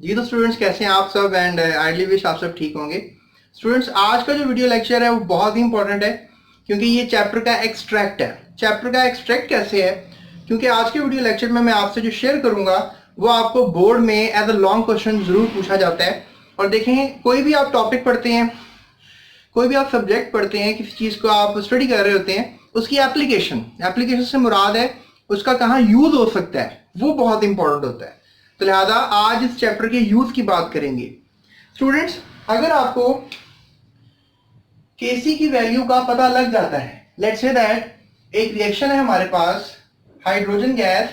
जी तो स्टूडेंट्स कैसे हैं आप सब एंड आइडली विश आप सब ठीक होंगे। स्टूडेंट्स आज का जो वीडियो लेक्चर है वो बहुत ही इंपॉर्टेंट है क्योंकि ये चैप्टर का एक्सट्रैक्ट है। चैप्टर का एक्सट्रैक्ट कैसे है? क्योंकि आज के वीडियो लेक्चर में मैं आपसे जो शेयर करूंगा वो आपको बोर्ड में एज अ लॉन्ग क्वेश्चन जरूर पूछा जाता है। और देखें, कोई भी आप टॉपिक पढ़ते हैं, कोई भी आप सब्जेक्ट पढ़ते हैं, किसी चीज़ को आप स्टडी कर रहे होते हैं, उसकी एप्लीकेशन से मुराद है उसका कहाँ यूज हो सकता है, वो बहुत इंपॉर्टेंट होता है। तो लिहाजा आज इस चैप्टर के यूज की बात करेंगे। स्टूडेंट्स, अगर आपको केसी की वैल्यू का पता लग जाता है, लेट्स से दैट एक रिएक्शन है हमारे पास, हाइड्रोजन गैस,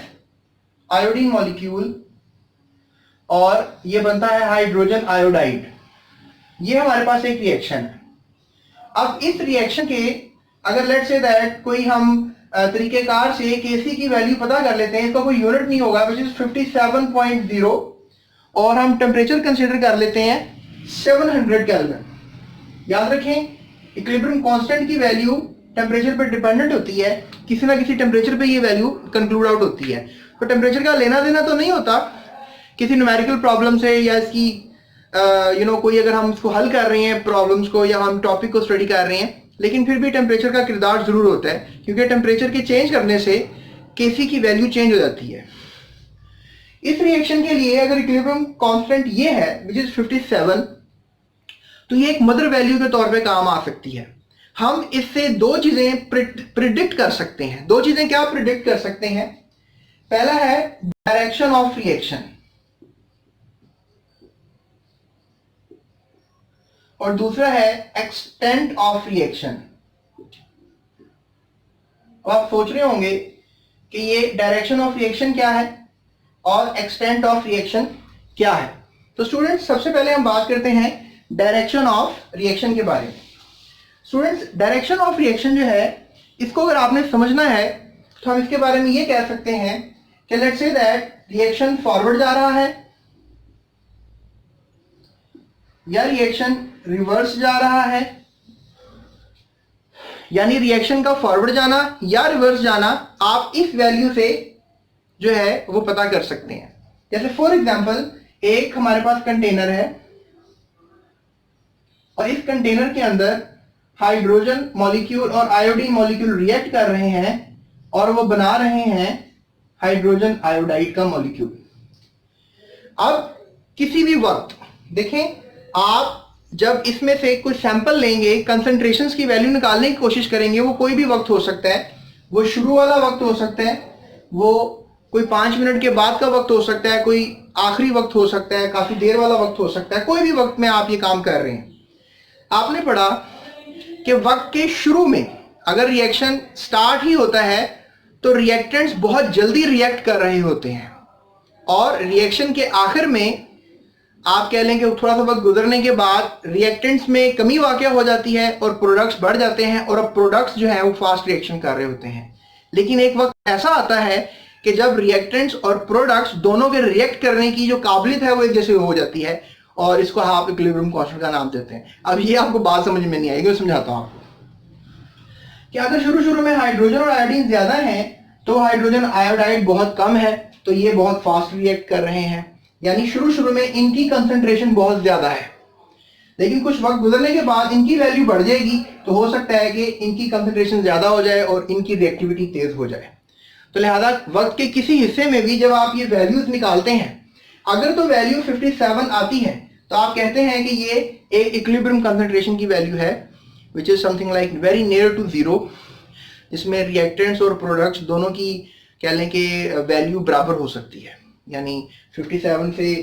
आयोडीन मॉलिक्यूल और ये बनता है हाइड्रोजन आयोडाइड। ये हमारे पास एक रिएक्शन है। अब इस रिएक्शन के अगर लेट्स से दैट कोई हम तरीकेकार से केसी की वैल्यू पता कर लेते हैं, इसका कोई यूनिट नहीं होगा, विच इज 57.0, और हम टेम्परेचर कंसीडर कर लेते हैं 700 केल्विन। याद रखें, इक्विलिब्रियम कांस्टेंट की वैल्यू टेम्परेचर पर डिपेंडेंट होती है, किसी ना किसी टेम्परेचर पे ये वैल्यू कंक्लूड आउट होती है। तो टेम्परेचर का लेना देना तो नहीं होता किसी न्यूमेरिकल प्रॉब्लम से, या इसकी कोई अगर हम इसको हल कर रहे हैं प्रॉब्लम्स को, या हम टॉपिक को स्टडी कर रहे हैं, लेकिन फिर भी टेम्परेचर का किरदार जरूर होता है क्योंकि टेम्परेचर के चेंज करने से केसी की वैल्यू चेंज हो जाती है। इस रिएक्शन के लिए अगर इक्विलिब्रियम कांस्टेंट ये है विच इज 57, तो ये एक मदर वैल्यू के तौर पे काम आ सकती है। हम इससे दो चीजें प्रिडिक्ट कर सकते हैं। दो चीजें क्या प्रिडिक्ट कर सकते हैं? पहला है डायरेक्शन ऑफ रिएक्शन और दूसरा है एक्सटेंट ऑफ रिएक्शन। अब आप सोच रहे होंगे कि ये डायरेक्शन ऑफ रिएक्शन क्या है और एक्सटेंट ऑफ रिएक्शन क्या है। तो स्टूडेंट्स, सबसे पहले हम बात करते हैं डायरेक्शन ऑफ रिएक्शन के बारे में। स्टूडेंट्स, डायरेक्शन ऑफ रिएक्शन जो है, इसको अगर आपने समझना है तो हम इसके बारे में ये कह सकते हैं कि let's say that reaction forward जा रहा है या रिएक्शन रिवर्स जा रहा है, यानी रिएक्शन का फॉरवर्ड जाना या रिवर्स जाना आप इस वैल्यू से जो है वो पता कर सकते हैं। जैसे फॉर एग्जांपल, एक हमारे पास कंटेनर है और इस कंटेनर के अंदर हाइड्रोजन मॉलिक्यूल और आयोडीन मॉलिक्यूल रिएक्ट कर रहे हैं और वो बना रहे हैं हाइड्रोजन आयोडाइड का मॉलिक्यूल। अब किसी भी वक्त देखें, आप जब इसमें से कुछ सैंपल लेंगे, कंसंट्रेशंस की वैल्यू निकालने की कोशिश करेंगे, वो कोई भी वक्त हो सकता है, वो शुरू वाला वक्त हो सकता है, वो कोई 5 मिनट के बाद का वक्त हो सकता है, कोई आखिरी वक्त हो सकता है, काफी देर वाला वक्त हो सकता है, कोई भी वक्त में आप ये काम कर रहे हैं। आपने पढ़ा कि वक्त के शुरू में अगर रिएक्शन स्टार्ट ही होता है तो रिएक्टेंट्स बहुत जल्दी रिएक्ट कर रहे होते हैं, और रिएक्शन के आखिर में आप कह लें कि थोड़ा सा वक्त गुजरने के बाद रिएक्टेंट्स में कमी वाक़या हो जाती है और प्रोडक्ट्स बढ़ जाते हैं, और अब प्रोडक्ट्स जो हैं वो फास्ट रिएक्शन कर रहे होते हैं। लेकिन एक वक्त ऐसा आता है कि जब रिएक्टेंट्स और प्रोडक्ट्स दोनों के रिएक्ट करने की जो काबिलियत है वो एक जैसे हो जाती है, और इसको आप इक्विलिब्रियम कांस्टेंट का नाम देते हैं। अब ये आपको बात समझ में नहीं आएगी, मैं समझाता हूं आपको कि अगर शुरू में हाइड्रोजन और आयोडीन ज्यादा है तो हाइड्रोजन आयोडाइड बहुत कम है, तो ये बहुत फास्ट रिएक्ट कर रहे हैं, यानी शुरू में इनकी कंसंट्रेशन बहुत ज्यादा है। लेकिन कुछ वक्त गुजरने के बाद इनकी वैल्यू बढ़ जाएगी, तो हो सकता है कि इनकी कंसंट्रेशन ज्यादा हो जाए और इनकी रिएक्टिविटी तेज हो जाए। तो लिहाजा वक्त के किसी हिस्से में भी जब आप ये वैल्यूज निकालते हैं, अगर तो वैल्यू 57 आती है तो आप कहते हैं कि ये एक इक्विलिब्रियम कंसंट्रेशन की वैल्यू है, which is something like very near to zero, जिसमें रिएक्टेंट्स और प्रोडक्ट्स दोनों की कह लें कि वैल्यू बराबर हो सकती है। यानी 57 से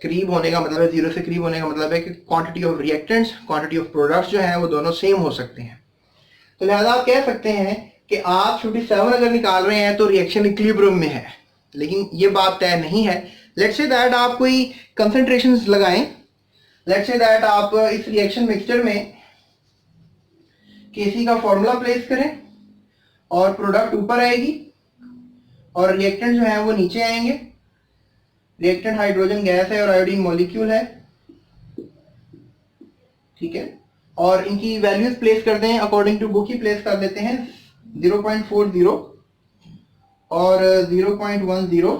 करीब होने का मतलब है, 0 से करीब होने का मतलब है कि quantity of reactants, quantity of products जो हैं वो दोनों सेम हो सकते हैं। तो लिहाजा आप कह सकते हैं कि आप 57 अगर निकाल रहे हैं तो रिएक्शन इक्विलिब्रियम में है, लेकिन ये बात तय नहीं है। लेट्स से दैट आप कोई कंसंट्रेशंस लगाएं, लेट्स से दैट आप इस रिएक्शन मिक्सचर में केसी का फॉर्मूला प्लेस करें और प्रोडक्ट ऊपर आएगी और रिएक्टेंट जो है वो नीचे आएंगे। रिएक्टेंट हाइड्रोजन गैस है और आयोडीन मॉलिक्यूल है, ठीक है, और इनकी वैल्यूज प्लेस करते हैं अकॉर्डिंग टू बुक ही प्लेस कर देते हैं 0.40 और 0.10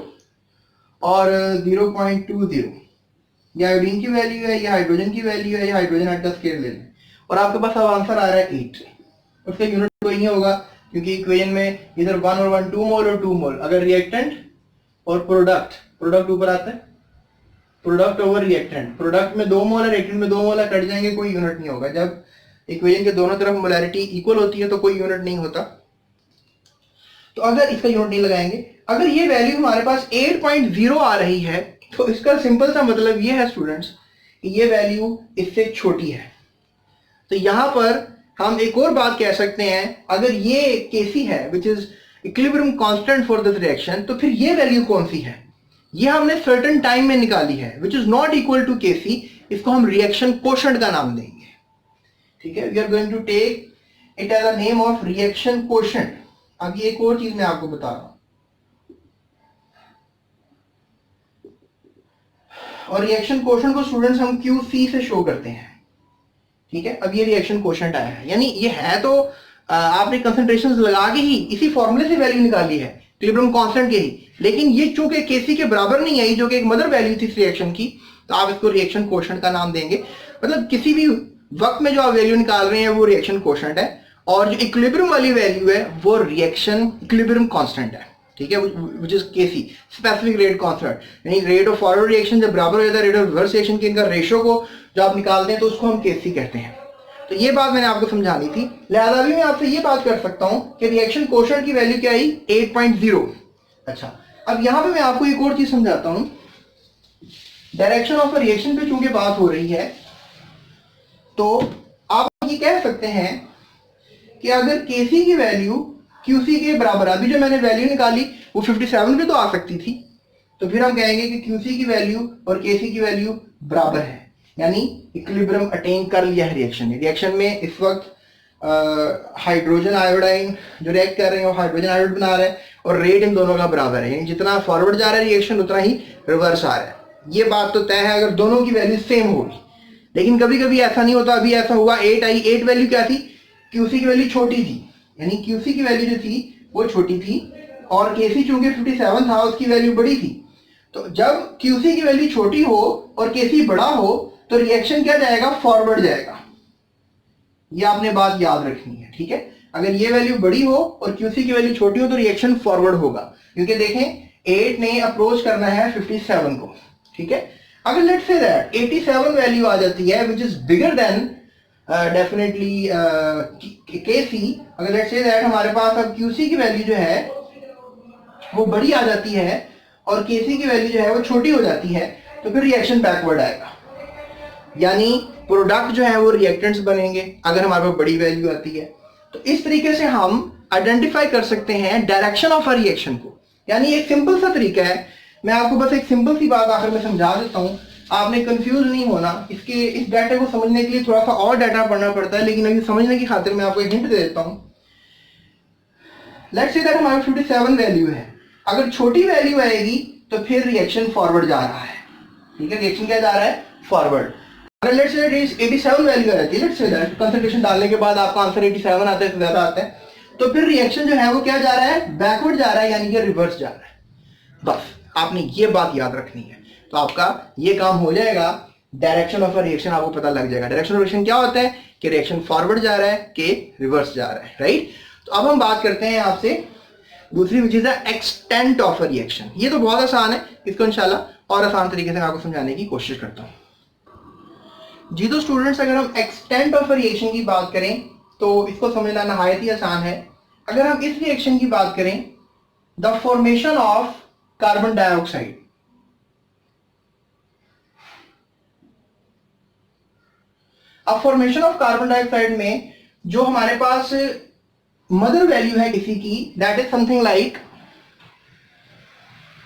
और 0.20। ये आयोडीन की वैल्यू है, ये हाइड्रोजन की वैल्यू है, ये हाइड्रोजन आयन का स्केल ले लें और आपके पास अब आंसर आ रहा है 8। उसका यूनिट कोई नहीं होगा क्योंकि इक्वेशन में इधर 1 और 1 2 मोल और 2 मोल, अगर रिएक्टेंट और प्रोडक्ट ऊपर आता है, प्रोडक्ट ओवर रिएक्टेंट, प्रोडक्ट में 2 मोल है, रिएक्टेंट में 2 मोल है, कट जाएंगे, कोई यूनिट नहीं होगा। जब इक्वेशन के दोनों तरफ मोलैरिटी इक्वल होती है तो कोई यूनिट नहीं होता। तो अगर इसका यूनिट नहीं लगाएंगे, अगर ये वैल्यू हमारे पास 8.0 आ रही है तो इसका सिंपल सा मतलब ये है स्टूडेंट्स कि ये वैल्यू इससे छोटी है। तो यहां पर हम एक और बात कह सकते हैं, अगर ये Kc है which is equilibrium constant for this reaction, तो फिर ये वैल्यू कौन सी है? ये हमने सर्टेन टाइम में निकाली है which is not equal to Kc। इसको हम रिएक्शन कोशेंट का नाम देंगे, ठीक है। We are going to take it as a name of reaction quotient. अब ये एक और चीज मैं आपको बता रहा हूं, और रिएक्शन कोशेंट को स्टूडेंट्स हम QC से शो करते हैं, ठीक है। अब ये रिएक्शन कोशेंट आया है, यानी ये है तो आपने कंसंट्रेशंस लगा के ही इसी फॉर्मूले से वैल्यू निकाली है, इक्विलिब्रियम कांस्टेंट के ही, लेकिन ये चूंकि Kc के बराबर नहीं आई जो कि एक मदर वैल्यू थी इस रिएक्शन की, तो आप इसको रिएक्शन कोशेंट का नाम देंगे। मतलब किसी भी वक्त में जो आप वैल्यू निकाल रहे हैं वो रिएक्शन कोशेंट है, और जो इक्विलिब्रियम वाली वैल्यू है वो रिएक्शन इक्विलिब्रियम कांस्टेंट है, ठीक है, which is Kc, specific rate constant. यानी रेट ऑफ फॉरवर्ड रिएक्शन जब बराबर हो जाता है रेट ऑफ रिवर्स रिएक्शन के, इनका रेशियो को जो आप निकालते हैं तो उसको हम Kc कहते हैं। तो ये बात मैंने आपको समझानी थी, लिहाजा भी मैं आपसे ये बात कर सकता हूं कि रिएक्शन कोशेंट की वैल्यू क्या आई 8.0। अच्छा, अब यहां पे मैं आपको एक और चीज समझाता हूं। डायरेक्शन ऑफ रिएक्शन पे चूंकि बात हो रही है तो आप ये कह सकते हैं कि अगर Kc की वैल्यू Qc के बराबर, अभी जो मैंने वैल्यू निकाली वो 57 पे तो आ सकती थी, तो फिर हम कहेंगे कि Qc की वैल्यू और Kc की वैल्यू बराबर है, यानी इक्विलिब्रियम अटेन कर लिया है रिएक्शन ने। रिएक्शन में इस वक्त हाइड्रोजन आयोडाइन जो रिएक्ट कर रहे हैं वो हाइड्रोजन आयोडाइड बना रहा है और रेट इन दोनों का बराबर है, यानी जितना फॉरवर्ड जा रहा है रिएक्शन उतना ही रिवर्स आ रहा है। ये बात तो तय है अगर दोनों की वैल्यू सेम होगी, लेकिन कभी कभी ऐसा नहीं होता। अभी ऐसा हुआ 8 आई, 8 वैल्यू क्या थी? Qc की वैल्यू छोटी थी, यानी Qc की वैल्यू जो थी वो छोटी थी और Kc चूंकि 57 था उसकी वैल्यू बड़ी थी। तो जब Qc की वैल्यू छोटी हो और Kc बड़ा हो तो रिएक्शन क्या जाएगा? फॉरवर्ड जाएगा। ये आपने बात याद रखनी है, ठीक है। अगर ये वैल्यू बड़ी हो और Qc की वैल्यू छोटी हो तो रिएक्शन फॉरवर्ड होगा, क्योंकि देखें 8 ने अप्रोच करना है 57 को, ठीक है। अगर लेट्स से दैट 87 वैल्यू आ जाती है which is bigger than definitely Kc, अगर लेट्स से दैट हमारे पास अब Qc की वैल्यू जो है वो बड़ी आ जाती है और Kc की वैल्यू जो है वो छोटी हो जाती है, तो फिर रिएक्शन बैकवर्ड आएगा, यानी प्रोडक्ट जो है वो रिएक्टेंट्स बनेंगे अगर हमारे पास बड़ी वैल्यू आती है। तो इस तरीके से हम आइडेंटिफाई कर सकते हैं डायरेक्शन ऑफ अ रिएक्शन को, यानी एक सिंपल सा तरीका है। मैं आपको बस एक सिंपल सी बात आखिर में समझा देता हूं, आपने कंफ्यूज नहीं होना। इस डाटा को समझने के लिए थोड़ा सा और डाटा पढ़ना पड़ता है, लेकिन अभी समझने की खातिर मैं आपको एक हिंट दे देता हूं। लेट्स से दैट हमारे 57 वैल्यू है, अगर छोटी वैल्यू आएगी तो फिर रिएक्शन फॉरवर्ड जा रहा है, ठीक है। रिएक्शन क्या जा रहा है? फॉरवर्ड। अगर लेट्स से दैट 87 वैल्यू आ जाती है, लेट्स से दैट कंसंट्रेशन डालने के बाद आपका आंसर 87 आता है, से ज्यादा आता है, तो फिर रिएक्शन जो है वो क्या जा रहा है? बैकवर्ड जा रहा है, यानी कि रिवर्स जा रहा है। बस आपने ये बात याद रखनी है, तो आपका ये काम हो जाएगा। डायरेक्शन ऑफ अ रिएक्शन आपको पता लग जाएगा। डायरेक्शन ऑफ रिएक्शन क्या होता है कि रिएक्शन फॉरवर्ड जा रहा है कि रिवर्स जा रहा है, राइट। तो अब हम बात करते हैं आपसे दूसरी, which is the extent of a reaction. ये तो बहुत आसान है, इसको इंशाल्लाह और आसान तरीके से आपको समझाने की कोशिश करता हूं जी। तो स्टूडेंट्स, अगर हम एक्सटेंट ऑफ अ रिएक्शन की बात करें तो इसको समझना नहायत ही आसान है। अगर हम इस रिएक्शन की बात करें, the formation of carbon dioxide, अब फॉर्मेशन ऑफ कार्बन डाइऑक्साइड में जो हमारे पास मदर वैल्यू है किसी की, that is something like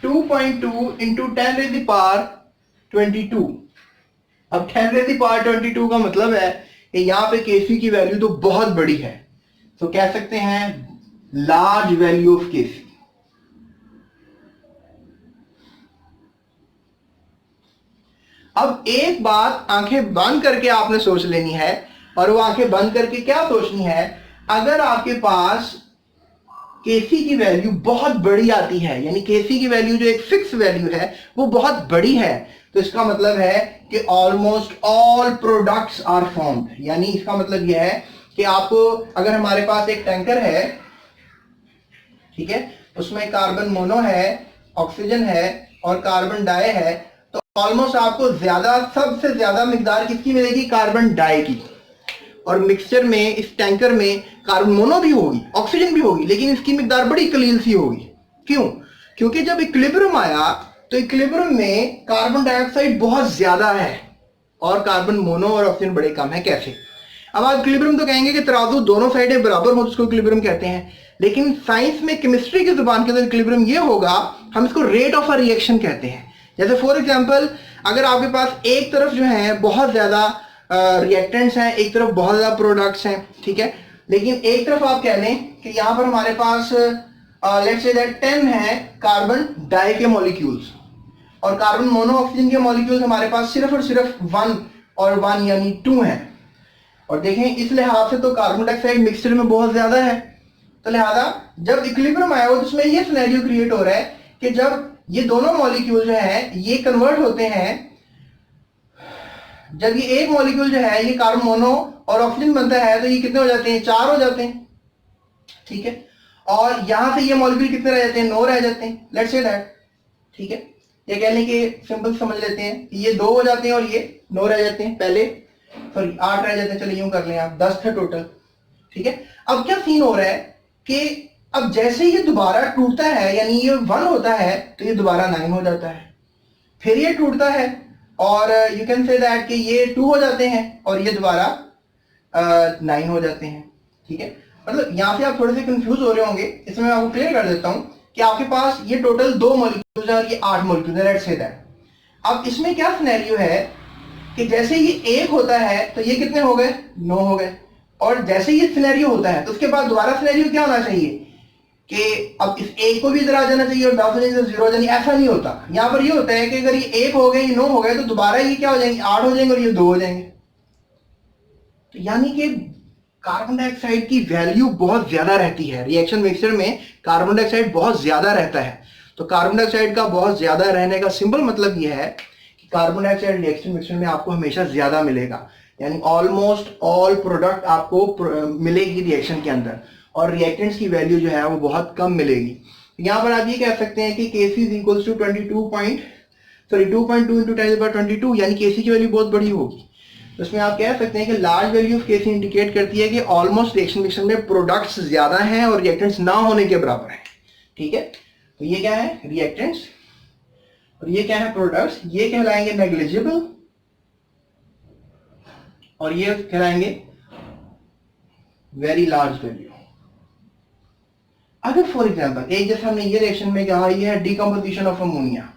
2.2 into 10⁻22। अब 10⁻22 का मतलब है कि यहां पे Kc की वैल्यू तो बहुत बड़ी है, तो कह सकते हैं लार्ज वैल्यू ऑफ Kc। अब एक बात आंखें बंद करके आपने सोच लेनी है, और वो आंखें बंद करके क्या सोचनी है? अगर आपके पास Kc की वैल्यू बहुत बड़ी आती है, यानी Kc की वैल्यू जो एक फिक्स वैल्यू है वो बहुत बड़ी है, तो इसका मतलब है कि almost all products are formed. यानी इसका मतलब यह है कि आपको अगर हमारे पास एक टैंकर है, ठीक है, उसमें कार्बन मोनो है, ऑक्सीजन है और कार्बन डाई है, तो ऑलमोस्ट आपको ज्यादा, सबसे ज्यादा मिकदार किसकी मिलेगी? कार्बन डाई की। और मिक्सचर में, इस टैंकर में कार्बन मोनो भी होगी, ऑक्सीजन भी होगी, लेकिन इसकी मिकदार बड़ी कलील सी होगी। क्यों? क्योंकि जब इक्विलिब्रियम आया तो इक्विलिब्रियम में कार्बन डाइऑक्साइड बहुत ज्यादा है और कार्बन मोनो और ऑक्सीजन बड़े कम है। कैसे? अब आप इक्विलिब्रियम तो कहेंगे कि तराजू दोनों साइडें बराबर हो, उसको इक्विलिब्रियम कहते हैं, लेकिन साइंस में, केमिस्ट्री की जुबान के अंदर इक्विलिब्रियम ये होगा, हम इसको रेट ऑफ अ रिएक्शन कहते हैं। जैसे फॉर एग्जांपल, अगर आपके पास एक तरफ जो है बहुत ज्यादा रिएक्टेंट्स हैं, एक तरफ बहुत ज्यादा प्रोडक्ट्स हैं, ठीक है, लेकिन एक तरफ आप कह लें कि यहां पर हमारे पास लेट्स से दैट 10 है कार्बन डाई के मॉलिक्यूल्स और कार्बन मोनो ऑक्सीजन के मॉलिक्यूल्स हमारे पास सिर्फ और सिर्फ 1 और 1 यानी 2 हैं। और देखें इस लिहाज से तो कार्बन डाइऑक्साइड मिक्सचर में बहुत ज्यादा है, तो लिहाजा जब इक्विलिब्रियम आया हो जिसमें ये सिनेरियो क्रिएट हो रहा है कि जब ये दोनों मॉलिक्यूल जो है ये कन्वर्ट होते हैं, जब ये एक मॉलिक्यूल जो है ये कार्बन मोनो और ऑक्सीजन बनता है तो ये कितने हो जाते हैं? 4 हो जाते हैं, ठीक है, और यहां से ये मॉलिक्यूल कितने रह जाते हैं? 9 रह जाते हैं, लेट्स से दैट, ठीक है। ये कह लें कि सिंपल समझ लेते हैं कि ये 2 हो जाते हैं और ये 9 रह जाते हैं, पहले सॉरी 8 रह जाते हैं, चलिए यूं कर लें आप, 10 थे टोटल, ठीक है। अब क्या सीन हो रहा है कि अब जैसे ये दोबारा टूटता है, यानी ये 1 होता है तो ये दोबारा 9 हो जाता है, फिर ये टूटता है और यू कैन से दैट कि ये 2 हो जाते हैं और ये दोबारा 9 हो जाते हैं, ठीक है। मतलब यहां से आप थोड़े से कंफ्यूज हो रहे होंगे, इसमें मैं आपको क्लियर कर देता हूं कि आपके पास ये टोटल 2 मॉलिक्यूल्स है और ये 8 मॉलिक्यूल्स है, लेट्स से दैट। अब इसमें क्या सिनेरियो है कि जैसे ये 1 होता है तो ये कितने हो गए? 9 हो गए, और जैसे ये सिनेरियो होता है तो उसके बाद दोबारा सिनेरियो क्या होना चाहिए कि अब इस 1 को भी इधर आ जाना चाहिए और 10 हो जाएंगे तो 0 हो जाएंगे। ऐसा नहीं होता, यहां पर ये होता है कि अगर ये 1 हो गए, ये 9 हो गए, तो दोबारा ये क्या हो जाएंगे? 8 हो जाएंगे और ये 2 हो जाएंगे। तो यानी कि कार्बन डाइऑक्साइड की वैल्यू बहुत ज्यादा रहती है रिएक्शन मिक्सचर में, कार्बन डाइऑक्साइड बहुत ज्यादा रहता है। तो कार्बन डाइऑक्साइड का बहुत ज्यादा रहने का सिंपल मतलब यह है कि कार्बन डाइऑक्साइड रिएक्शन मिक्सचर में आपको हमेशा ज्यादा मिलेगा, यानी ऑलमोस्ट ऑल प्रोडक्ट आपको मिलेगी रिएक्शन के अंदर, और रिएक्टेंट्स की वैल्यू जो है वो बहुत कम मिलेगी। यहां पर आप ये कह सकते हैं कि Kc is equal to 2.2 into 10⁻22, यानी Kc की वैल्यू बहुत बड़ी होगी। तो इसमें आप कह सकते हैं कि large value of Kc indicate करती है कि ऑलमोस्ट रिएक्शन मिक्सचर में प्रोडक्ट्स ज्यादा हैं और रिएक्टेंट्स ना होने के बराबर है, ठीक है। तो ये क्या है? रिएक्टेंट्स, और ये क्या है? प्रोडक्ट्स। ये कहलाएंगे नेग्लिजिबल और ये कहलाएंगे वेरी लार्ज वैल्यू। अगर फॉर एग्जांपल एक जैसे हमने ये रिएक्शन में कहा, ये है डीकंपोजिशन ऑफ अमोनिया,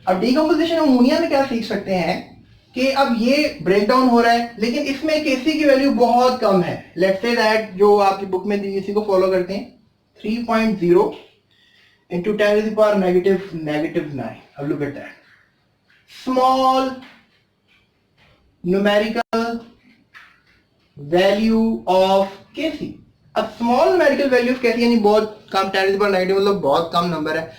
अब डीकंपोजिशन ऑफ अमोनिया में क्या सीख सकते हैं कि अब ये ब्रेक डाउन हो रहा है लेकिन इसमें Kc की वैल्यू बहुत कम है। लेट्स से दैट जो आपकी बुक में दी, इसी को फॉलो करते हैं, 3.0 into 10 to the power -9. Have a look at that. Small numerical value of Kc. अब small numerical value of Kc यानी बहुत कम, 10 to the power -, मतलब बहुत कम नंबर है,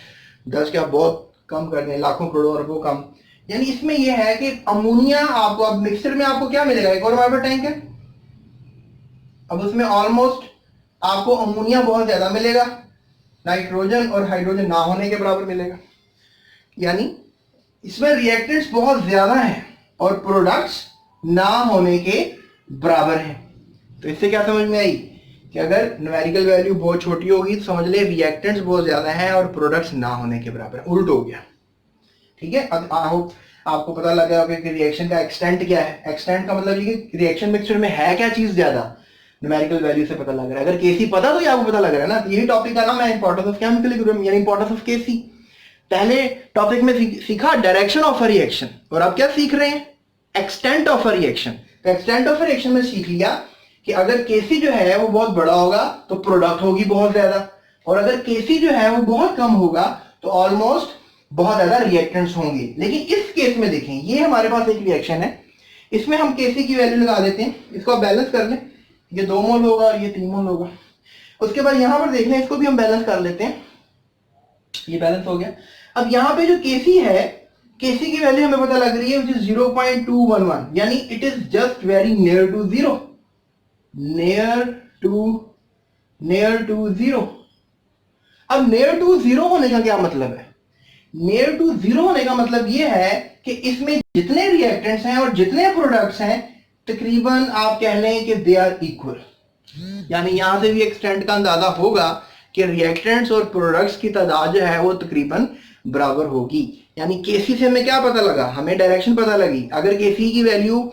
10 क्या बहुत कम कर दें, लाखों करोड़ों अरबों कम। यानी इसमें यह है कि अमोनिया आपको, अब मिक्सचर में आपको क्या मिलेगा? एक और वाटर टैंक है, अब उसमें ऑलमोस्ट आपको अमोनिया बहुत ज्यादा मिलेगा, नाइट्रोजन और हाइड्रोजन ना होने के बराबर मिलेगा, यानी इसमें रिएक्टेंट्स बहुत ज्यादा हैं और प्रोडक्ट्स ना होने के बराबर हैं। तो इससे क्या समझ में आई कि अगर न्यूमेरिकल वैल्यू बहुत छोटी होगी तो समझ ले रिएक्टेंट्स बहुत ज्यादा हैं और प्रोडक्ट्स ना होने के बराबर, उल्ट हो गया, ठीक है। अब आपको पता लगा होगा कि रिएक्शन का एक्सटेंट क्या है। एक्सटेंट का मतलब ये कि रिएक्शन मिक्सचर में है क्या चीज ज्यादा, न्यूमेरिकल वैल्यू से पता लग रहा है। अगर Kc पता तो ये आपको पता लग रहा है ना। यही टॉपिक का नाम है इंपॉर्टेंस ऑफ केमिकल इक्विलिब्रियम, यानी इंपॉर्टेंस ऑफ Kc। पहले टॉपिक में सीखा डायरेक्शन ऑफ अ रिएक्शन, और अब क्या सीख रहे हैं? Extent of a reaction. तो एक्सटेंट ऑफ अ रिएक्शन में सीख लिया कि अगर Kc जो है वो बहुत बड़ा होगा तो प्रोडक्ट होगी बहुत ज्यादा, और अगर Kc जो है वो बहुत कम होगा तो ऑलमोस्ट बहुत ज्यादा रिएक्टेंट्स होंगे। लेकिन इस केस में देखें, ये हमारे पास एक रिएक्शन है, इसमें हम Kc की वैल्यू लगा देते हैं, इसको आप बैलेंस कर लें, ये 2 मोल होगा और ये 3 मोल होगा। उसके बाद यहां पर देख लें, इसको भी हम बैलेंस कर लेते हैं, ये बैलेंस हो गया। अब यहाँ पे जो केसी है, केसी की वैल्यू हमें पता लग रही है which is 0.211, यानी it is just very near to zero, near to zero. अब नियर टू जीरो होने का क्या मतलब है? नियर टू जीरो होने का मतलब ये है कि इसमें जितने रिएक्टेंट्स हैं और जितने प्रोडक्ट्स हैं तकरीबन आप कह लें कि दे आर इक्वल, यानी यहां से भी एक्सटेंट का अंदाजा होगा कि रिएक्टेंट्स और प्रोडक्ट्स की तादाद जो है वो तकरीबन बराबर होगी। यानी केसी से हमें क्या पता लगा? हमें डायरेक्शन पता लगी। अगर केसी की वैल्यू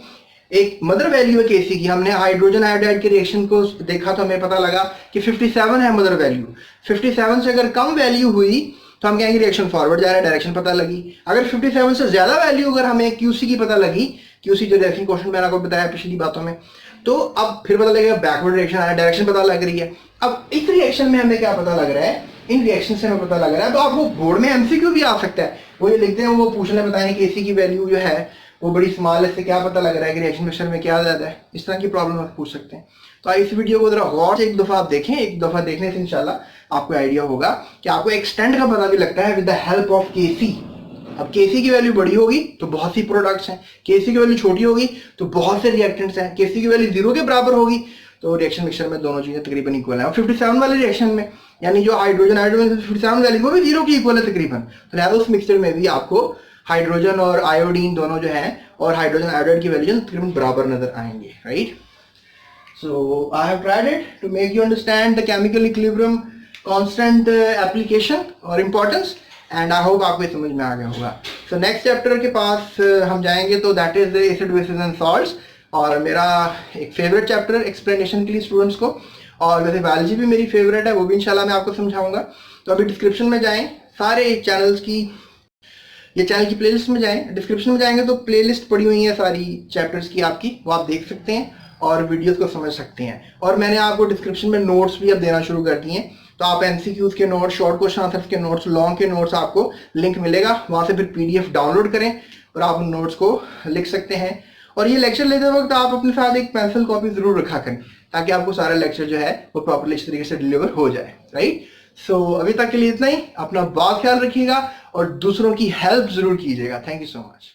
एक मदर वैल्यू है केसी की, हमने हाइड्रोजन आयोडाइड के रिएक्शन को देखा तो हमें पता लगा कि 57 है मदर वैल्यू। 57 से अगर कम वैल्यू हुई तो हम कहेंगे रिएक्शन फॉरवर्ड जा रहा है, डायरेक्शन पता लगी। अगर 57 से ज्यादा वैल्यू अगर हमें क्यूसी की पता लगी, क्यूसी जो रिएक्शन क्वेश्चन मैंने आपको बताया पिछली बातों में, तो अब फिर पता लगेगा बैकवर्ड रिएक्शन आ रहा है, डायरेक्शन पता लग रही है। अब इस रिएक्शन में हमें क्या पता लग रहा है? इन रिएक्शन से हमें पता लग रहा है। तो आपको बोर्ड में एमसीक्यू भी आ सकता है, वो ये लिखते हैं, वो पूछने बताएं केसी की वैल्यू जो है वो बड़ी स्मॉल है, इससे क्या पता लग रहा है कि रिएक्शन मिक्सचर में क्या ज्यादा है। इस तरह की प्रॉब्लम आप पूछ सकते हैं। तो इस वीडियो को जरा गौर से एक दफा आप देखें, एक दफा देखने से इंशाल्लाह आपको आइडिया होगा कि आपको एक्सटेंट का पता भी लगता है with the help of KC. अब केसी की वैल्यू बड़ी होगी तो बहुत सी प्रोडक्ट्स हैं, केसी की वैल्यू छोटी होगी तो बहुत से रिएक्टेंट्स हैं, केसी की वैल्यू 0 के बराबर होगी तो रिएक्शन मिक्सचर में दोनों चीजें तकरीबन इक्वल है। और 57 वाले रिएक्शन में, यानी जो हाइड्रोजन आयोडीन में 57 वैल्यू वो भी 0 की इक्वल है तकरीबन, तो लिहाजा उस मिक्सचर में भी आपको हाइड्रोजन और आयोडीन दोनों जो है और हाइड्रोजन आयोडाइड की वैल्यू तकरीबन बराबर नजर आएंगे, right. So I have tried it to make you understand the chemical equilibrium constant application और importance, and I hope आपको समझ में आ गया होगा। So next chapter के पास हम जाएंगे तो that is the acid bases and salts, और मेरा एक फेवरेट चैप्टर एक्सप्लेनेशन के लिए स्टूडेंट्स को, और वैसे बायोलॉजी भी मेरी फेवरेट है, वो भी इंशाल्लाह मैं आपको समझाऊंगा। तो अभी डिस्क्रिप्शन में जाएं, सारे चैनल्स की, ये चैनल की प्लेलिस्ट में जाएं, डिस्क्रिप्शन में जाएंगे तो प्लेलिस्ट पड़ी हुई है सारी चैप्टर्स की आपकी, वो आप देख सकते हैं और वीडियोस को समझ सकते हैं। और मैंने आपको डिस्क्रिप्शन में नोट्स भी अब देना शुरू कर दिए हैं, तो आप एमसीक्यूज के नोट्स, शॉर्ट क्वेश्चन आंसर्स के नोट्स, लॉन्ग के नोट्स, आपको लिंक मिलेगा, वहां से फिर पीडीएफ डाउनलोड करें और आप उन नोट्स को लिख सकते हैं। और ये लेक्चर लेते वक्त आप अपने साथ एक पेंसिल कॉपी जरूर रखा करें ताकि आपको सारा लेक्चर जो है वो प्रॉपरली इस तरीके से डिलीवर हो जाए, राइट। सो अभी तक के लिए इतना ही। अपना बहुत ख्याल रखिएगा और दूसरों की हेल्प जरूर कीजिएगा। Thank you so much.